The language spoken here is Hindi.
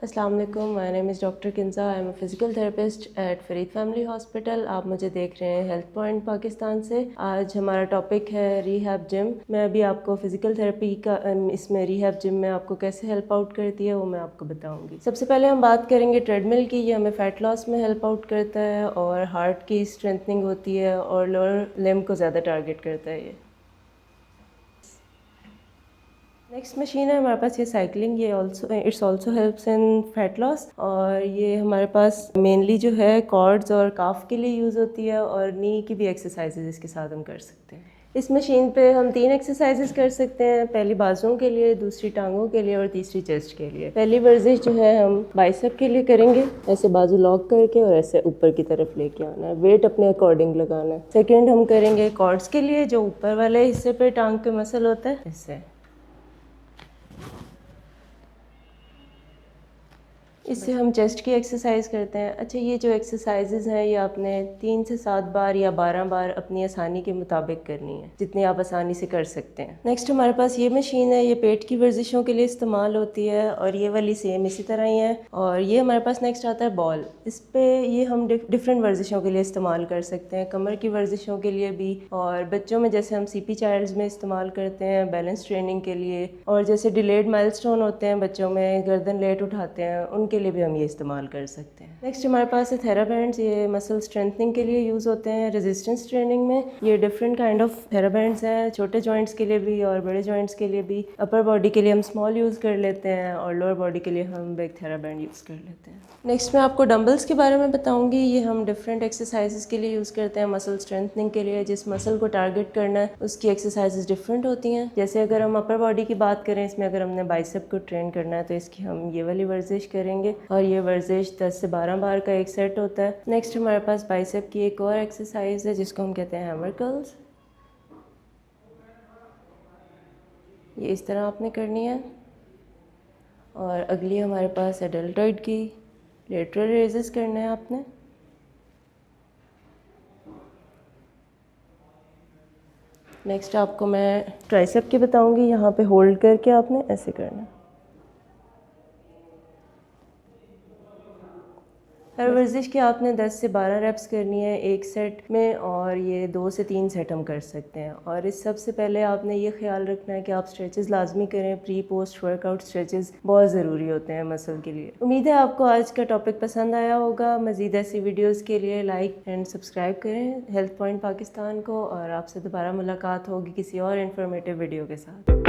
अस्सलाम वालेकुम, my name is doctor Kinza. I am a physical therapist at Farid family hospital. आप मुझे देख रहे हैं हेल्थ पॉइंट पाकिस्तान से। आज हमारा टॉपिक है रिहैब जिम। मैं अभी आपको फ़िज़िकल थेरेपी का इसमें रिहैब जिम में आपको कैसे हेल्प आउट करती है वो मैं आपको बताऊंगी। सबसे पहले हम बात करेंगे ट्रेडमिल की। ये हमें फ़ैट लॉस में हेल्प आउट करता है और हार्ट की स्ट्रेंथनिंग होती है और लोअर लिम्ब को ज़्यादा टारगेट करता है ये। नेक्स्ट मशीन है हमारे पास ये साइकिलिंग। ये it's also helps in fat loss और ये हमारे पास मेनली जो है कॉर्ड्स और काफ के लिए यूज़ होती है और नी की भी एक्सरसाइजेज इसके साथ हम कर सकते हैं। इस मशीन पे हम 3 एक्सरसाइजेज कर सकते हैं। पहली बाजुओं के लिए, दूसरी टांगों के लिए और तीसरी चेस्ट के लिए। पहली वर्जिश जो है हम बाइसेप के लिए करेंगे। ऐसे बाजू लॉक करके और ऐसे ऊपर की तरफ लेके आना है, वेट अपने अकॉर्डिंग लगाना है। सेकेंड हम करेंगे कॉर्ड्स के लिए, जो ऊपर वाले हिस्से पे टांग के मसल होता है, ऐसे। इससे हम चेस्ट की एक्सरसाइज करते हैं। अच्छा, ये जो एक्सरसाइजेज हैं ये आपने 3 से 7 बार या 12 बार अपनी आसानी के मुताबिक करनी है, जितनी आप आसानी से कर सकते हैं। नेक्स्ट हमारे पास ये मशीन है। ये पेट की वर्जिशों के लिए इस्तेमाल होती है और ये वाली सेम इसी तरह ही है। और ये हमारे पास नेक्स्ट आता है बॉल। इस पे ये हम डिफरेंट वर्जिशों के लिए इस्तेमाल कर सकते हैं, कमर की वर्जिशों के लिए भी, और बच्चों में जैसे हम CP चाइल्ड्स में इस्तेमाल करते हैं बैलेंस ट्रेनिंग के लिए, और जैसे डिलेड माइलस्टोन होते हैं बच्चों में, गर्दन लेट उठाते हैं, उनके लिए भी हम ये इस्तेमाल कर सकते हैं। नेक्स्ट हमारे पास है थेराबैंड्स। ये मसल स्ट्रेंथनिंग के लिए यूज़ होते हैं रेजिस्टेंस ट्रेनिंग में। ये डिफरेंट काइंड ऑफ थेराबैंड्स हैं, छोटे जॉइंट्स के लिए भी और बड़े जॉइंट्स के लिए भी। अपर बॉडी के लिए हम स्मॉल यूज़ कर लेते हैं और लोअर बॉडी के लिए हम बिग थेराबैंड यूज़ कर लेते हैं। नेक्स्ट मैं आपको डंबल्स के बारे में बताऊंगी। ये हम डिफरेंट एक्सरसाइजेज के लिए यूज़ करते हैं मसल स्ट्रेंथनिंग के लिए। जिस मसल को टारगेट करना है उसकी एक्सरसाइजेज डिफरेंट होती हैं। जैसे अगर हम अपर बॉडी की बात करें, इसमें अगर हमने बाइसेप को ट्रेन करना है तो इसकी हम ये वाली वर्जिश करेंगे और ये वर्जिश 10 से 12 बार का एक सेट होता है। नेक्स्ट हमारे पास बाइसेप की एक और एक्सरसाइज है जिसको हम कहते हैं हैमर कर्ल्स। ये इस तरह आपने करनी है। और अगली हमारे पास है डेल्टॉइड की लेटरल रेजेस करना है आपने। नेक्स्ट आपको मैं ट्राइसेप के बताऊंगी। यहाँ पे होल्ड करके आपने ऐसे करना है। हर वर्जिश की आपने 10 से 12 रेप्स करनी है एक सेट में, और ये 2 से 3 सेट हम कर सकते हैं। और इस सबसे पहले आपने ये ख्याल रखना है कि आप स्ट्रेचेस लाजमी करें। प्री पोस्ट वर्कआउट स्ट्रेचेस बहुत ज़रूरी होते हैं मसल के लिए। उम्मीद है आपको आज का टॉपिक पसंद आया होगा। मज़ीद ऐसी वीडियोज़ के लिए लाइक एंड सब्सक्राइब करें हेल्थ पॉइंट पाकिस्तान को, और आपसे दोबारा मुलाकात होगी किसी और इन्फॉर्मेटिव वीडियो के साथ।